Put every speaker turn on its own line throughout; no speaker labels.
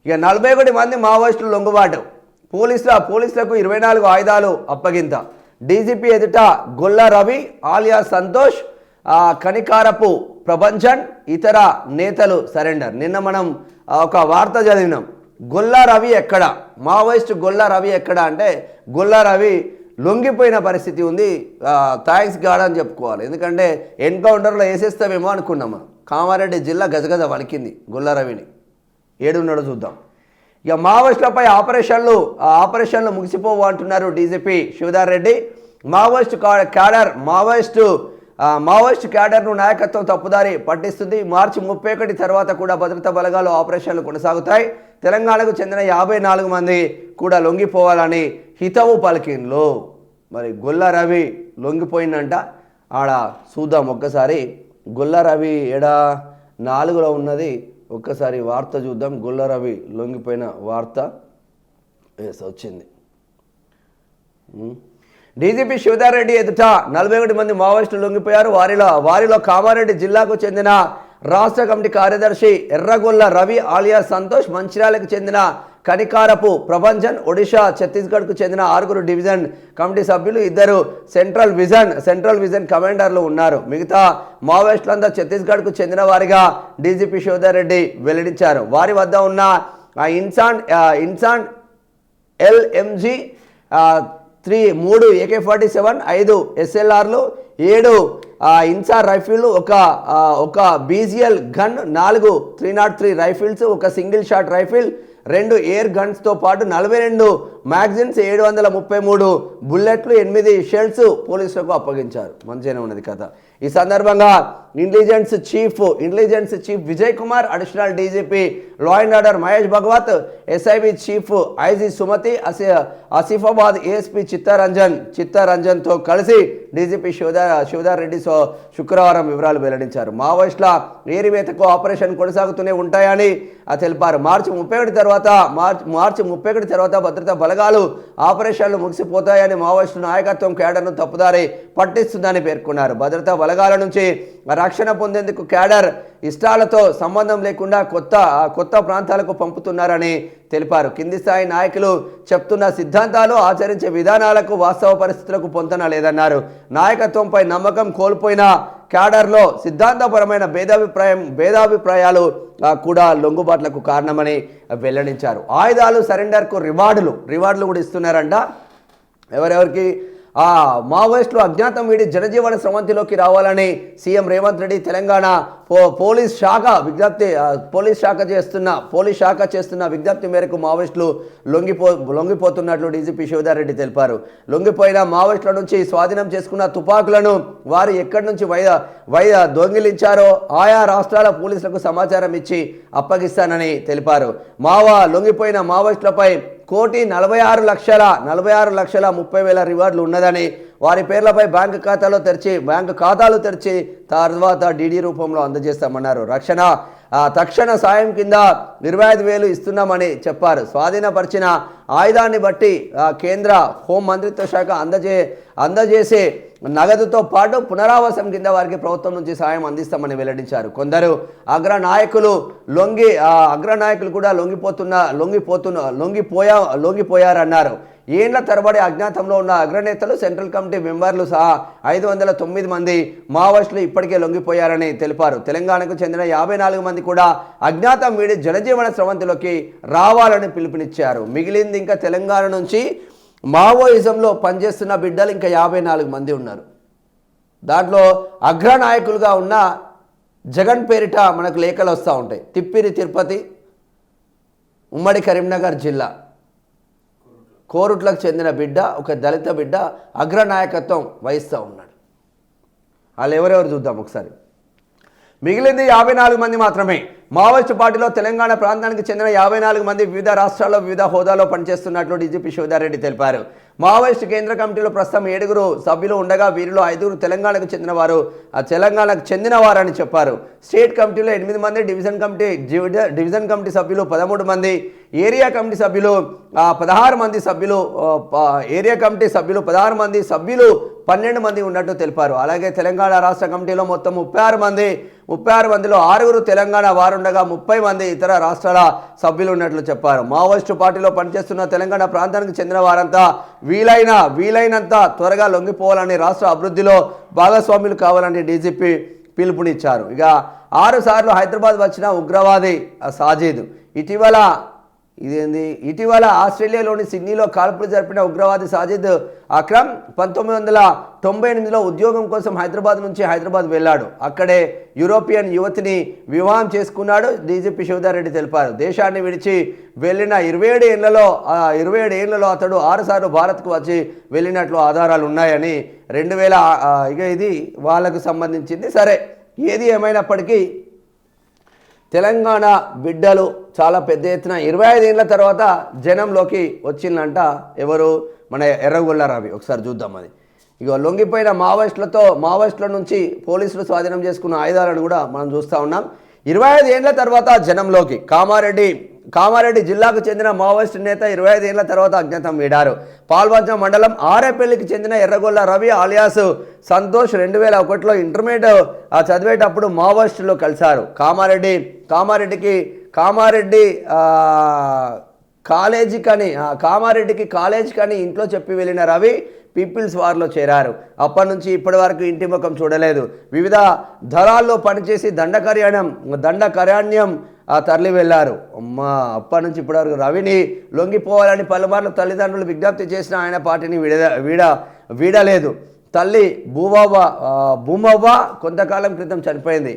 ఇక 41 మంది మావోయిస్టులు లొంగుబాటు, పోలీసులకు 24 ఆయుధాలు అప్పగింత, డీజీపీ ఎదుట గొల్ల రవి ఆలియా సంతోష్, కనికారపు ప్రభంజన్ ఇతర నేతలు సరెండర్. నిన్న మనం ఒక వార్త చదివినాం. గొల్ల రవి ఎక్కడ, మావోయిస్ట్ గొల్ల రవి ఎక్కడ అంటే గొల్ల రవి లొంగిపోయిన పరిస్థితి ఉంది. థ్యాంక్స్ గాడ్ అని చెప్పుకోవాలి. ఎందుకంటే ఎన్కౌంటర్లో వేసేస్తామేమో అనుకున్నాం మనం. కామారెడ్డి జిల్లా గజగజ వణికింది గొల్ల రవిని. ఏడున్నాడో చూద్దాం. ఇక మావోయిస్టులపై ఆపరేషన్లు ముగిసిపోవు అంటున్నారు డీజీపీ శివధర్ రెడ్డి. మావోయిస్టు క్యాడర్ను నాయకత్వం తప్పుదారి పట్టిస్తుంది. మార్చి 31 తర్వాత కూడా భద్రతా బలగాలు ఆపరేషన్లు కొనసాగుతాయి. తెలంగాణకు చెందిన 54 మంది కూడా లొంగిపోవాలని హితవు పలికిన్లు. మరి గొల్ల రవి లొంగిపోయిందంట. ఆడ చూద్దాం ఒక్కసారి. గొల్ల రవి 4లో ఉన్నది. ఒక్కసారి వార్త చూద్దాం. గొల్ల రవి లొంగిపోయిన వార్త వచ్చింది. డీజీపీ శివధర్ రెడ్డి ఎదుట 41 మంది మావోయిస్టులు లొంగిపోయారు. వారిలో కామారెడ్డి జిల్లాకు చెందిన రాష్ట్ర కమిటీ కార్యదర్శి ఎర్రగొల్ల రవి ఆలియా సంతోష్, మంచిర్యాలకు చెందిన కనికారపు ప్రభంజన్, ఒడిషా ఛత్తీస్గఢ్కు చెందిన 6 డివిజన్ కమిటీ సభ్యులు, 2 సెంట్రల్ విజన్ కమాండర్లు ఉన్నారు. మిగతా మావోయిస్టులంతా ఛత్తీస్గఢ్కు చెందిన వారిగా డీజీపీ శివధర్ రెడ్డి వెల్లడించారు. వారి వద్ద ఉన్న Insaan LMG 3 AK-47, 5 SLRలు, 7 InSAR rifle, ఒక BGL గన్, 4 303 రైఫిల్స్, ఒక సింగిల్ షాట్ రైఫిల్, 2 ఎయిర్ గన్స్తో పాటు 42 మ్యాగజైన్స్, 733 బుల్లెట్లు, 8 షెల్స్ పోలీసులకు అప్పగించారు. మంచిగానే ఉన్నది కథ. ఈ సందర్భంగా intelligence chief Vijay Kumar, additional DGP law and order Mahesh Bhagwat, SIB chief IG Sumathi, Asifabad ASP చిత్తరంజన్తో కలిసి డీజీపీ శివధర్ రెడ్డి శుక్రవారం వివరాలు వెల్లడించారు. మావోయిస్టుల ఏరివేతకు ఆపరేషన్ కొనసాగుతూనే ఉంటాయని తెలిపారు. మార్చి 31 తర్వాత భద్రతా బలగాలు ఆపరేషన్లు ముగిసిపోతాయని, మావోయిస్టు నాయకత్వం క్యాడర్ను తప్పుదారి పట్టిస్తుందని పేర్కొన్నారు. భద్రతా బలగాల నుంచి రక్షణ పొందేందుకు క్యాడర్ ఇష్టాలతో సంబంధం లేకుండా కొత్త ప్రాంతాలకు పంపుతున్నారని తెలిపారు. కింది స్థాయి నాయకులు చెప్తున్న సిద్ధాంతాలు, ఆచరించే విధానాలకు వాస్తవ పరిస్థితులకు పొంతన లేదన్నారు. నాయకత్వంపై నమ్మకం కోల్పోయిన క్యాడర్లో సిద్ధాంతపరమైన భేదాభిప్రాయాలు కూడా లొంగుబాట్లకు కారణమని వెల్లడించారు. ఆయుధాలు సరెండర్కు రివార్డులు కూడా ఇస్తున్నారంట. ఎవరెవరికి? మావోయిస్టులు అజ్ఞాతం వీడి జనజీవన స్రవంతిలోకి రావాలని సీఎం రేవంత్ రెడ్డి తెలంగాణ పోలీస్ శాఖ చేస్తున్న విజ్ఞప్తి మేరకు మావోయిస్టులు లొంగిపోతున్నట్లు డీజీపీ శివధర్ రెడ్డి తెలిపారు. లొంగిపోయిన మావోయిస్టుల నుంచి స్వాధీనం చేసుకున్న తుపాకులను వారు ఎక్కడి నుంచి దొంగిలించారో ఆయా రాష్ట్రాల పోలీసులకు సమాచారం ఇచ్చి అప్పగిస్తానని తెలిపారు. లొంగిపోయిన మావోయిస్టులపై 1,46,30,000 రివార్డులు ఉన్నదని, వారి పేర్లపై బ్యాంకు ఖాతాలు తెరిచి తర్వాత DD రూపంలో అందజేస్తామన్నారు. తక్షణ సాయం కింద 25,000 ఇస్తున్నామని చెప్పారు. స్వాధీనపరిచిన ఆయుధాన్ని బట్టి కేంద్ర హోం మంత్రిత్వ శాఖ అందజేసే నగదుతో పాటు పునరావాసం కింద వారికి ప్రభుత్వం నుంచి సాయం అందిస్తామని వెల్లడించారు. కొందరు అగ్రనాయకులు కూడా లొంగిపోయారన్నారు. ఏళ్ల తరబడి అజ్ఞాతంలో ఉన్న అగ్రనేతలు, సెంట్రల్ కమిటీ మెంబర్లు సహా 509 మంది మావోయిస్టులు ఇప్పటికే లొంగిపోయారని తెలిపారు. తెలంగాణకు చెందిన 54 మంది కూడా అజ్ఞాతం వీడి జనజీవన స్రవంతిలోకి రావాలని పిలుపునిచ్చారు. మిగిలింది ఇంకా తెలంగాణ నుంచి మావోయిజంలో పనిచేస్తున్న బిడ్డలు ఇంకా 54 మంది ఉన్నారు. దాంట్లో అగ్రనాయకులుగా ఉన్న జగన్ పేరిట మనకు లేఖలు వస్తూ ఉంటాయి. తిప్పిరి తిరుపతి, ఉమ్మడి కరీంనగర్ జిల్లా కోరుట్లకు చెందిన బిడ్డ, ఒక దళిత బిడ్డ అగ్రనాయకత్వం వహిస్తూ ఉన్నాడు. వాళ్ళు ఎవరెవరు చూద్దాం ఒకసారి. మిగిలింది 54 మంది మాత్రమే. మావోయిస్టు పార్టీలో తెలంగాణ ప్రాంతానికి చెందిన 54 మంది వివిధ రాష్ట్రాల్లో వివిధ హోదాలో పనిచేస్తున్నట్లు డీజీపీ శివధర్ రెడ్డి తెలిపారు. మావోయిస్టు కేంద్ర కమిటీలో ప్రస్తుతం 7 సభ్యులు ఉండగా వీరిలో 5 తెలంగాణకు చెందినవారని చెప్పారు. స్టేట్ కమిటీలో 8 మంది, డివిజన్ కమిటీ సభ్యులు 13 మంది, ఏరియా కమిటీ సభ్యులు 16 మంది సభ్యులు, ఏరియా కమిటీ సభ్యులు 16 మంది, సభ్యులు 12 మంది ఉన్నట్టు తెలిపారు. అలాగే తెలంగాణ రాష్ట్ర కమిటీలో మొత్తం 36 మంది, 36 మందిలో 6 తెలంగాణ వారుండగా 30 మంది ఇతర రాష్ట్రాల సభ్యులు ఉన్నట్లు చెప్పారు. మావోయిస్టు పార్టీలో పనిచేస్తున్న తెలంగాణ ప్రాంతానికి చెందిన వారంతా వీలైనంత త్వరగా లొంగిపోవాలని, రాష్ట్ర అభివృద్ధిలో భాగస్వాములు కావాలని డీజీపీ పిలుపునిచ్చారు. ఇక 6 సార్లు హైదరాబాద్ వచ్చిన ఉగ్రవాది సాజిద్ ఇటీవల ఆస్ట్రేలియాలోని సిడ్నీలో కాల్పులు జరిపిన ఉగ్రవాది సాజిద్ అక్రమ్ 1998లో ఉద్యోగం కోసం హైదరాబాద్ వెళ్ళాడు. అక్కడే యూరోపియన్ యువతిని వివాహం చేసుకున్నాడు. డీజీపీ శివధర్ రెడ్డి తెలిపారు. దేశాన్ని విడిచి వెళ్ళిన 27 ఏళ్లలో అతడు 6 సార్లు భారత్కు వచ్చి వెళ్ళినట్లు ఆధారాలు ఉన్నాయని 2000 ఇక ఇది వాళ్ళకు సంబంధించింది. సరే, ఏది ఏమైనప్పటికీ తెలంగాణ బిడ్డలు చాలా పెద్ద ఎత్తున 25 ఏళ్ల తర్వాత జనంలోకి వచ్చిందంట. ఎవరు? మన ఎర్రగొల్ల రవి. ఒకసారి చూద్దాం. అది ఇక లొంగిపోయిన మావోయిస్టుల నుంచి పోలీసులు స్వాధీనం చేసుకున్న ఆయుధాలను కూడా మనం చూస్తూ ఉన్నాం. 25 ఏళ్ల తర్వాత జనంలోకి కామారెడ్డి జిల్లాకు చెందిన మావోయిస్టు నేత 25 ఏళ్ల తర్వాత అజ్ఞాతం వీడారు. పాల్వంచ మండలం ఆరేపల్లికి చెందిన ఎర్రగొల్ల రవి ఆలియాస్ సంతోష్ 2001లో ఇంటర్మీడియట్ చదివేటప్పుడు మావోయిస్టులు కలిశారు. కామారెడ్డికి కాలేజీ కని ఇంట్లో చెప్పి వెళ్ళిన రవి పీపుల్స్ వార్లో చేరారు. అప్పటి నుంచి ఇప్పటి వరకు ఇంటి ముఖం చూడలేదు. వివిధ దళాల్లో పనిచేసి దండకారణ్యం తరలి వెళ్లారు. అప్పటి నుంచి ఇప్పటివరకు రవిని లొంగిపోవాలని పలుమార్లు తల్లిదండ్రులు విజ్ఞప్తి చేసిన ఆయన పార్టీని వీడలేదు. తల్లి భూమవ్వ కొంతకాలం క్రితం చనిపోయింది.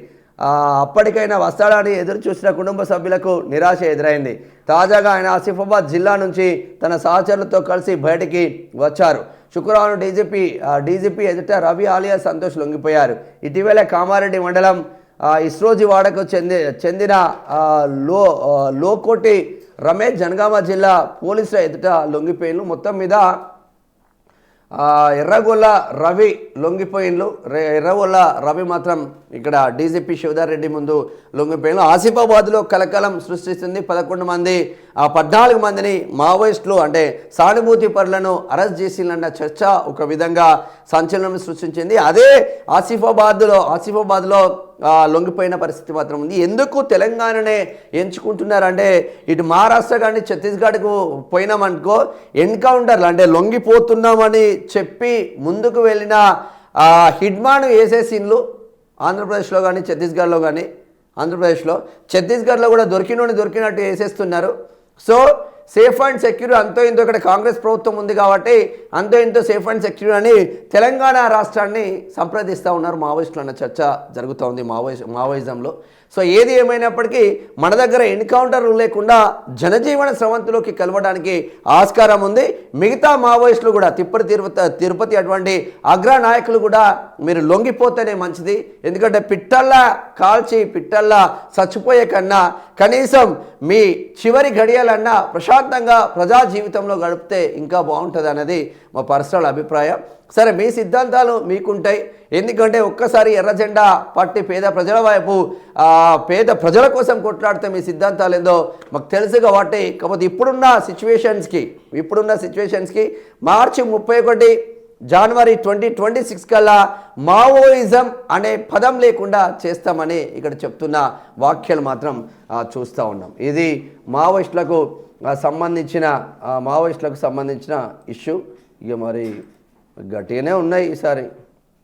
అప్పటికైనా వస్తాడని ఎదురు చూసిన కుటుంబ సభ్యులకు నిరాశ ఎదురైంది. తాజాగా ఆయన ఆసిఫాబాద్ జిల్లా నుంచి తన సహచరులతో కలిసి బయటికి వచ్చారు. శుక్రవారం డీజీపీ ఎదుట రవి ఆలియాస్ సంతోష్ లొంగిపోయారు. ఇటీవల కామారెడ్డి మండలం ఇస్రోజివాడకు చెందిన లోకోటి రమేష్ జనగామ జిల్లా పోలీసుల ఎదుట లొంగిపోయిన్లు. మొత్తం మీద ఎర్రగొల్ల రవి లొంగిపోయిన్లు. ఎర్రగొల్ల రవి మాత్రం ఇక్కడ డీజీపీ శివధర్ రెడ్డి ముందు లొంగిపోయిన్లు. ఆసిఫాబాద్లో కలకలం సృష్టిస్తుంది. 14 మందిని మావోయిస్టులు అంటే సానుభూతి పరులను అరెస్ట్ చేసిందన్న చర్చ ఒక విధంగా సంచలనం సృష్టించింది. అదే ఆసిఫాబాద్లో లొంగిపోయిన పరిస్థితి మాత్రం ఉంది. ఎందుకు తెలంగాణనే ఎంచుకుంటున్నారంటే ఇటు మహారాష్ట్ర కానీ ఛత్తీస్గఢ్కు పోయినామనుకో ఎన్కౌంటర్లు అంటే లొంగిపోతున్నామని చెప్పి ముందుకు వెళ్ళిన హిడ్మాను వేసేసిన్లు. ఆంధ్రప్రదేశ్లో కానీ ఛత్తీస్గఢ్లో కానీ ఛత్తీస్గఢ్లో కూడా దొరికినట్టు వేసేస్తున్నారు. సో సేఫ్ అండ్ సెక్యూర్ అంతో ఇంతో ఇక్కడ కాంగ్రెస్ ప్రభుత్వం ఉంది కాబట్టి అంతో ఇంతో సేఫ్ అండ్ సెక్యూర్ అని తెలంగాణ రాష్ట్రాన్ని సంప్రదిస్తూ ఉన్నారు మావోయిస్టులు అన్న చర్చ జరుగుతూ ఉంది మావోయిజంలో. సో ఏది ఏమైనప్పటికీ మన దగ్గర ఎన్కౌంటర్ లేకుండా జనజీవన స్రవంతిలోకి కలవడానికి ఆస్కారం ఉంది. మిగతా మావోయిస్టులు కూడా తిరుపతి అటువంటి అగ్ర నాయకులు కూడా మీరు లొంగిపోతేనే మంచిది. ఎందుకంటే పిట్టల్లా చచ్చిపోయే కన్నా కనీసం మీ చివరి గడియలన్నా ప్రశాంతంగా ప్రజా జీవితంలో గడిపితే ఇంకా బాగుంటుంది అన్నది మా పర్సనల్ అభిప్రాయం. సరే, మీ సిద్ధాంతాలు మీకుంటాయి. ఎందుకంటే ఒక్కసారి ఎర్ర జెండా పట్టి పేద ప్రజల కోసం కొట్లాడితే మీ సిద్ధాంతాలు ఏందో మాకు తెలుసు కాబట్టి. కాకపోతే ఇప్పుడున్న సిచ్యువేషన్స్కి మార్చి 31 జనవరి 2026 కల్లా మావోయిజం అనే పదం లేకుండా చేస్తామని ఇక్కడ చెప్తున్న వాక్యాలు మాత్రం చూస్తూ ఉన్నాం. ఇది మావోయిస్టులకు సంబంధించిన ఇష్యూ. ఇక మరి గట్టిగానే ఉన్నాయి ఈసారి.